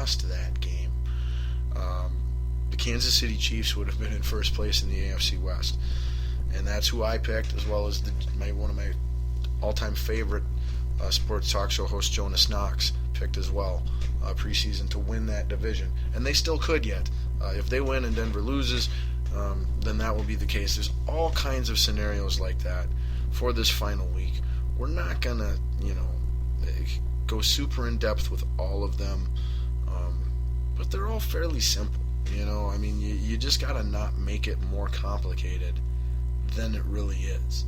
lost that game, the Kansas City Chiefs would have been in first place in the AFC West. And that's who I picked, as well as one of my all-time favorite sports talk show host, Jonas Knox, picked as well preseason to win that division. And they still could yet. If they win and Denver loses, then that will be the case. There's all kinds of scenarios like that for this final week. We're not going to, go super in-depth with all of them, but they're all fairly simple. You just got to not make it more complicated than it really is.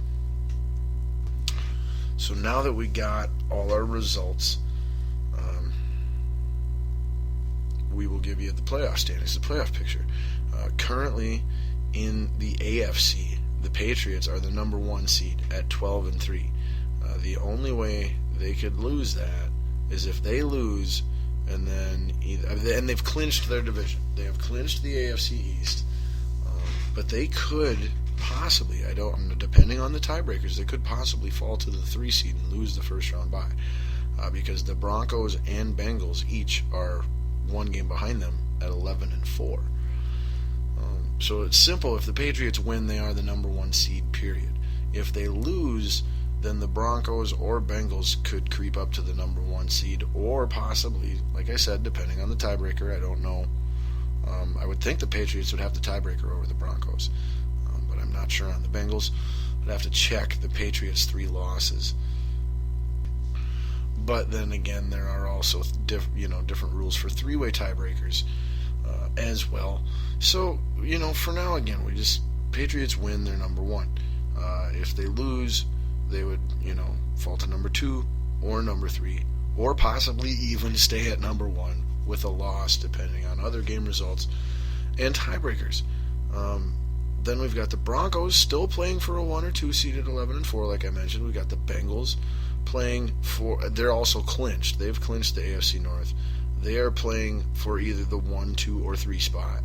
So now that we got all our results, we will give you the playoff standings, the playoff picture. Currently in the AFC, the Patriots are the number 1 seed at 12-3. The only way they could lose that is if they lose, and they've clinched their division. They have clinched the AFC East, but they could possibly, depending on the tiebreakers, they could possibly fall to the 3 seed and lose the first round bye, because the Broncos and Bengals each are 1 game behind them at 11-4. So it's simple. If the Patriots win, they are the number 1 seed, period. If they lose, then the Broncos or Bengals could creep up to the number 1 seed, or possibly, like I said, depending on the tiebreaker, I don't know. I would think the Patriots would have the tiebreaker over the Broncos, but I'm not sure on the Bengals. I'd have to check the Patriots' 3 losses. But then again, there are also different rules for 3-way tiebreakers as well. So, for now, again, Patriots win, they're number 1. If they lose, they would, fall to number 2 or number 3, or possibly even stay at number 1 with a loss, depending on other game results and tiebreakers. Then we've got the Broncos still playing for a 1 or 2 seed at 11-4, like I mentioned. We've got the Bengals playing they're also clinched. They've clinched the AFC North. They are playing for either the 1, 2, or 3 spot.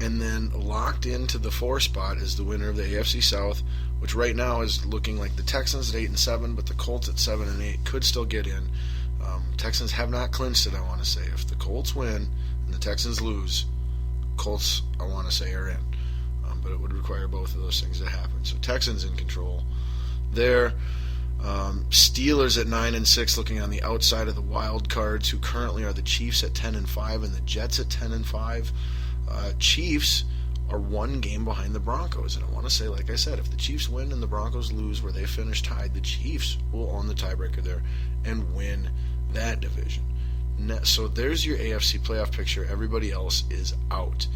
And then locked into the 4 spot is the winner of the AFC South, which right now is looking like the Texans at 8-7, but the Colts at 7-8 could still get in. Texans have not clinched it, I want to say. If the Colts win and the Texans lose, Colts, I want to say, are in. But it would require both of those things to happen. So Texans in control there. Steelers at 9-6, looking on the outside of the wild cards, who currently are the Chiefs at 10-5 and the Jets at 10-5. Chiefs are 1 game behind the Broncos, and I want to say, like I said, if the Chiefs win and the Broncos lose, where they finish tied, the Chiefs will own the tiebreaker there and win that division. So there's your AFC playoff picture. Everybody else is out.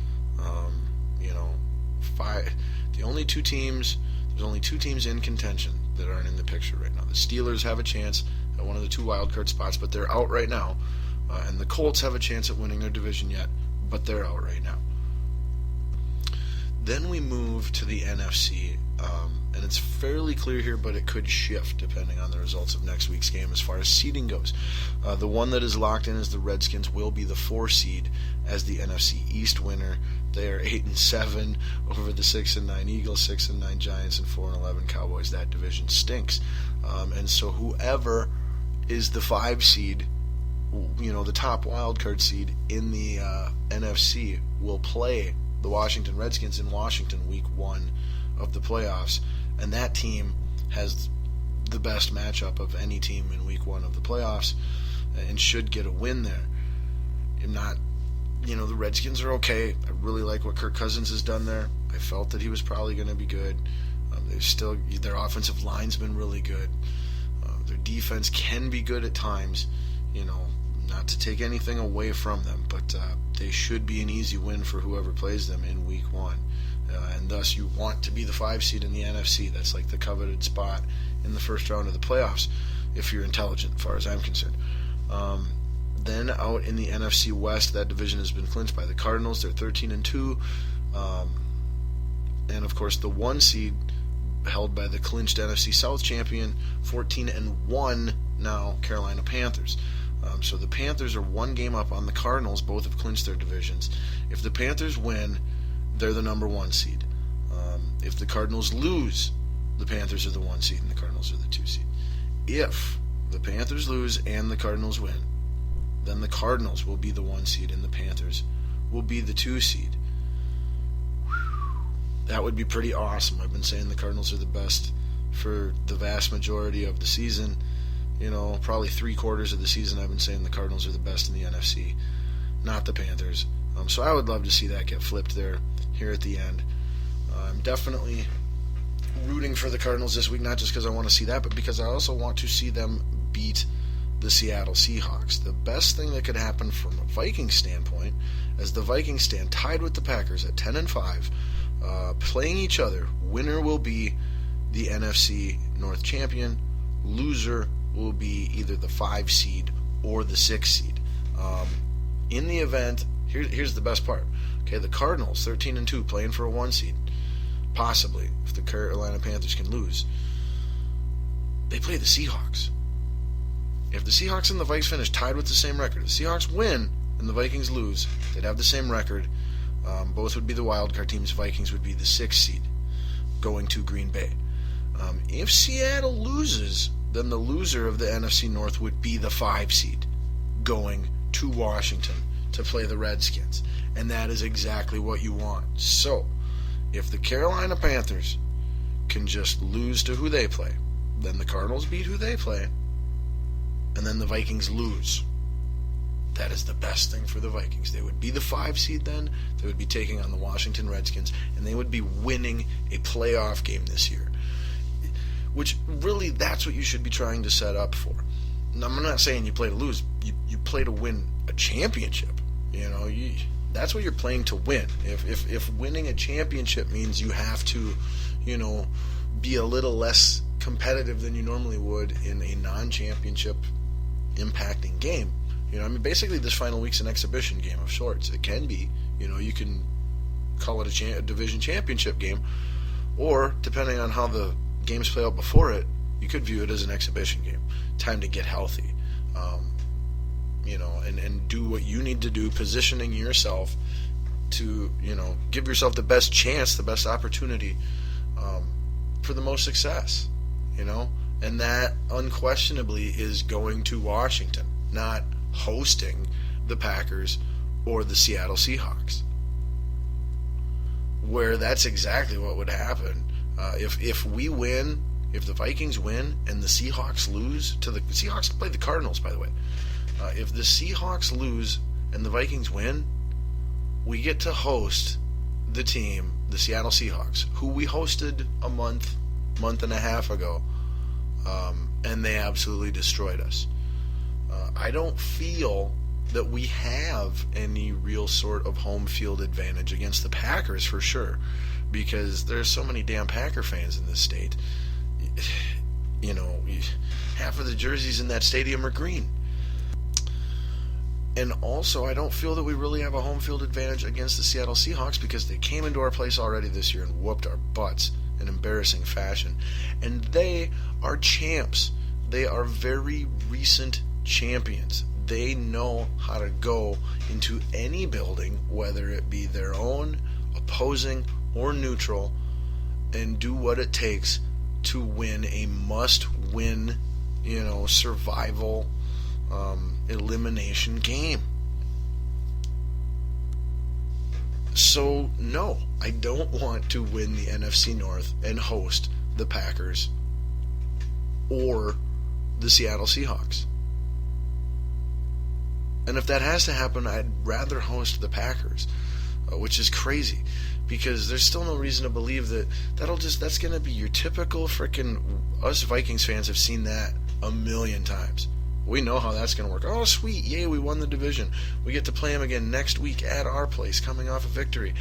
There's only 2 teams in contention that aren't in the picture right now. The Steelers have a chance at one of the 2 wildcard spots, but they're out right now. And the Colts have a chance at winning their division yet, but they're out right now. Then we move to the NFC, and it's fairly clear here, but it could shift depending on the results of next week's game as far as seeding goes. The one that is locked in is the Redskins will be the 4 seed as the NFC East winner. They are 8-7 over the 6-9 Eagles, 6-9 Giants, and 4-11 Cowboys. That division stinks, and so whoever is the 5 seed, the top wildcard seed in the NFC, will play the Washington Redskins in Washington week 1 of the playoffs, and that team has the best matchup of any team in week 1 of the playoffs and should get a win there. The Redskins are okay. I really like what Kirk Cousins has done there. I felt that he was probably going to be good. Their offensive line's been really good. Their defense can be good at times, not to take anything away from them, but they should be an easy win for whoever plays them in week 1. And thus you want to be the 5 seed in the NFC. That's like the coveted spot in the first round of the playoffs, if you're intelligent, as far as I'm concerned. Then out in the NFC West, that division has been clinched by the Cardinals. They're 13-2. And of course the 1 seed held by the clinched NFC South champion, 14-1 now, Carolina Panthers. So the Panthers are 1 game up on the Cardinals. Both have clinched their divisions. If the Panthers win, they're the number 1 seed. If the Cardinals lose, the Panthers are the 1 seed and the Cardinals are the 2 seed. If the Panthers lose and the Cardinals win, then the Cardinals will be the 1 seed and the Panthers will be the 2 seed. That would be pretty awesome. I've been saying the Cardinals are the best for the vast majority of the season. Probably 3/4 of the season I've been saying the Cardinals are the best in the NFC, not the Panthers. So I would love to see that get flipped there here at the end. I'm definitely rooting for the Cardinals this week, not just because I want to see that, but because I also want to see them beat the Seattle Seahawks. The best thing that could happen from a Vikings standpoint, as the Vikings stand tied with the Packers at 10-5, playing each other, winner will be the NFC North champion, loser will be either the 5 seed or the 6 seed. In the event, here's the best part. Okay, the Cardinals, 13-2, playing for a 1 seed, possibly, if the Carolina Panthers can lose. They play the Seahawks. If the Seahawks and the Vikings finish tied with the same record, the Seahawks win and the Vikings lose, they'd have the same record. Both would be the wildcard teams. Vikings would be the 6th seed going to Green Bay. If Seattle loses, then the loser of the NFC North would be the 5 seed going to Washington to play the Redskins. And that is exactly what you want. So, if the Carolina Panthers can just lose to who they play, then the Cardinals beat who they play, and then the Vikings lose. That is the best thing for the Vikings. They would be the 5 seed then. They would be taking on the Washington Redskins, and they would be winning a playoff game this year. Which, really, that's what you should be trying to set up for. Now, I'm not saying you play to lose. You play to win a championship. That's what you're playing to win. If winning a championship means you have to, be a little less competitive than you normally would in a non-championship impacting game, basically this final week's an exhibition game of sorts. It can be, you can call it a division championship game, or depending on how the games play out before it, you could view it as an exhibition game. Time to get healthy, and do what you need to do, positioning yourself to, give yourself the best chance, the best opportunity for the most success, and that unquestionably is going to Washington, not hosting the Packers or the Seattle Seahawks, where that's exactly what would happen. If we win, if the Vikings win and the Seahawks lose to the Seahawks play the Cardinals, by the way. If the Seahawks lose and the Vikings win, we get to host the team, the Seattle Seahawks, who we hosted a month and a half ago, and they absolutely destroyed us. I don't feel that we have any real sort of home field advantage against the Packers for sure, because there's so many damn Packer fans in this state. Half of the jerseys in that stadium are green. And also, I don't feel that we really have a home field advantage against the Seattle Seahawks because they came into our place already this year and whooped our butts in embarrassing fashion. And they are champs. They are very recent champions. They know how to go into any building, whether it be their own, opposing, or neutral, and do what it takes to win a must-win, survival elimination game. So, no, I don't want to win the NFC North and host the Packers or the Seattle Seahawks. And if that has to happen, I'd rather host the Packers, which is crazy, because there's still no reason to believe that's going to be your typical frickin' us Vikings fans have seen that a million times. We know how that's going to work. Oh, sweet, yay, we won the division. We get to play them again next week at our place, coming off a victory.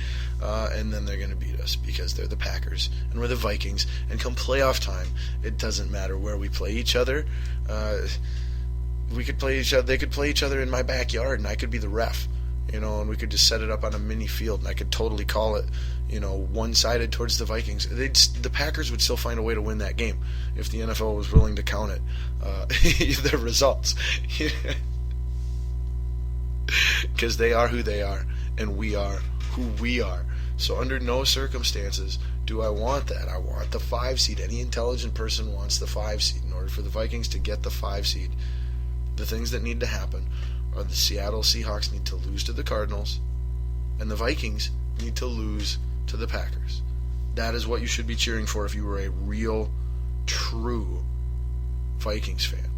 And then they're going to beat us because they're the Packers and we're the Vikings. And come playoff time, it doesn't matter where we play each other. We could play each other. They could play each other in my backyard, and I could be the ref. And we could just set it up on a mini field, and I could totally call it, one-sided towards the Vikings. The Packers would still find a way to win that game if the NFL was willing to count it, their results. Because they are who they are, and we are who we are. So under no circumstances do I want that. I want the 5 seed. Any intelligent person wants the 5 seed. In order for the Vikings to get the 5 seed, the things that need to happen are the Seattle Seahawks need to lose to the Cardinals, and the Vikings need to lose to the Packers. That is what you should be cheering for if you were a real, true Vikings fan.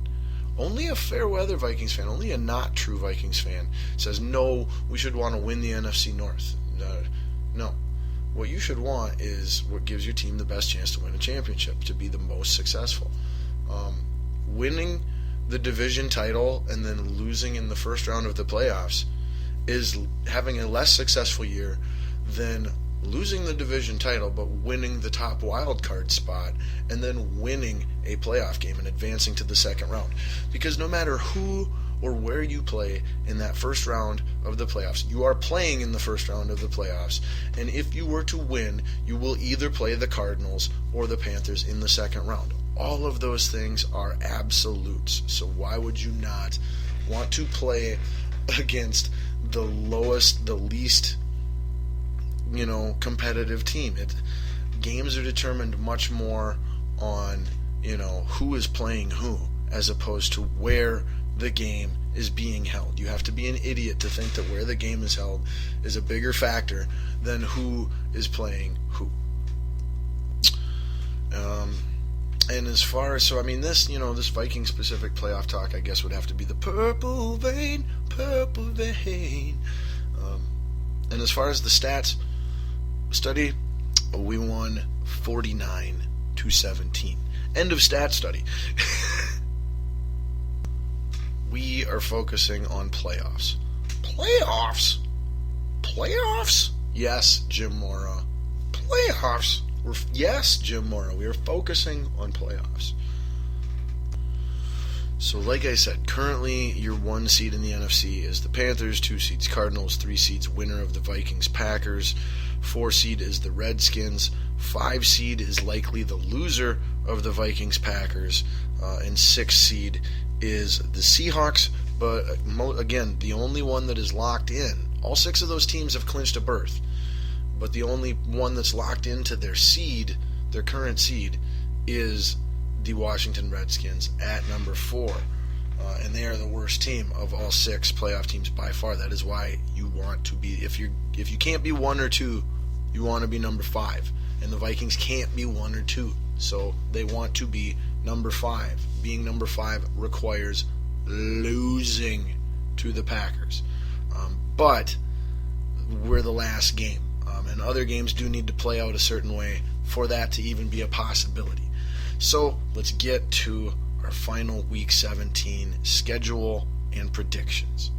Only a fair-weather Vikings fan, only a not true Vikings fan says, no, we should want to win the NFC North. No. What you should want is what gives your team the best chance to win a championship, to be the most successful. Winning the division title and then losing in the first round of the playoffs is having a less successful year than losing the division title but winning the top wild card spot and then winning a playoff game and advancing to the second round. Because no matter who or where you play in that first round of the playoffs, you are playing in the first round of the playoffs, and if you were to win, you will either play the Cardinals or the Panthers in the second round. All of those things are absolutes, so why would you not want to play against the least competitive team? Games are determined much more on, who is playing who, as opposed to where the game is being held. You have to be an idiot to think that where the game is held is a bigger factor than who is playing who. And as far as, this Viking-specific playoff talk, I guess, would have to be the purple vein. And as far as the stats study, we won 49-17. End of stat study. We are focusing on playoffs. Playoffs? Yes, Jim Mora. Playoffs? Yes, Jim Mora. We are focusing on playoffs. So like I said, currently your 1 seed in the NFC is the Panthers, 2 seeds Cardinals, 3 seeds winner of the Vikings Packers, 4 seed is the Redskins, 5 seed is likely the loser of the Vikings Packers, and 6 seed is the Seahawks. But again, the only one that is locked in, all 6 of those teams have clinched a berth, but the only one that's locked into their seed, their current seed, is the Washington Redskins at number 4, and they are the worst team of all 6 playoff teams by far. That is why you want to be, if you can't be 1 or 2, you want to be number 5, and the Vikings can't be 1 or 2, so they want to be number 5. Being number 5 requires losing to the Packers, but we're the last game, and other games do need to play out a certain way for that to even be a possibility. So let's get to our final Week 17 schedule and predictions.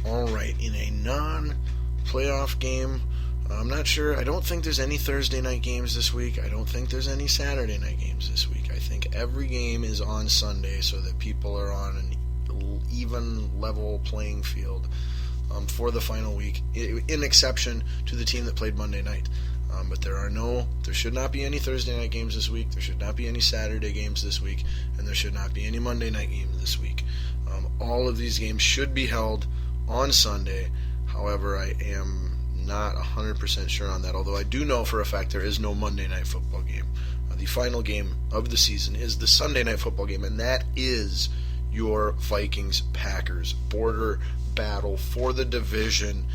Alright, in a non-playoff game, I'm not sure. I don't think there's any Thursday night games this week. I don't think there's any Saturday night games this week. I think every game is on Sunday so that people are on an even level playing field for the final week, in exception to the team that played Monday night. But there should not be any Thursday night games this week, there should not be any Saturday games this week, and there should not be any Monday night games this week. All of these games should be held on Sunday. However, I am not 100% sure on that, although I do know for a fact there is no Monday night football game. The final game of the season is the Sunday night football game, and that is your Vikings-Packers border battle for the division.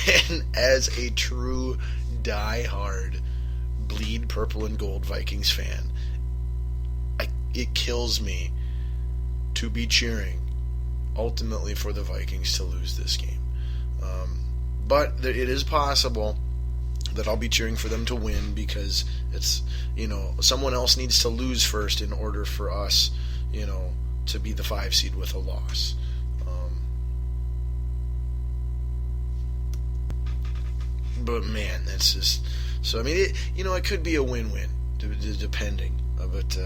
And as a true die-hard bleed purple and gold Vikings fan, it kills me to be cheering ultimately for the Vikings to lose this game. But it is possible that I'll be cheering for them to win, because it's, someone else needs to lose first in order for us, to be the 5 seed with a loss. But man, that's just, so I mean, it could be a win-win, depending. But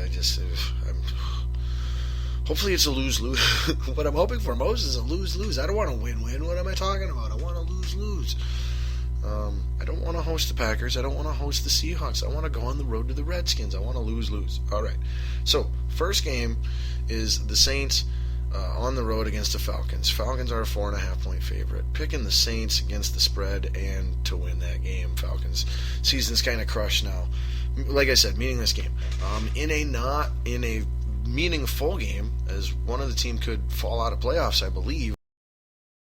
hopefully it's a lose-lose. What I'm hoping for most is a lose-lose. I don't want a win-win. What am I talking about? I want a lose-lose. I don't want to host the Packers. I don't want to host the Seahawks. I want to go on the road to the Redskins. I want to lose-lose. All right. So, first game is the Saints on the road against the Falcons. Falcons are a 4.5-point favorite. Picking the Saints against the spread and to win that game. Falcons' season's kind of crushed now. Like I said, meaningless game. In a meaningful game, as one of the team could fall out of playoffs, I believe.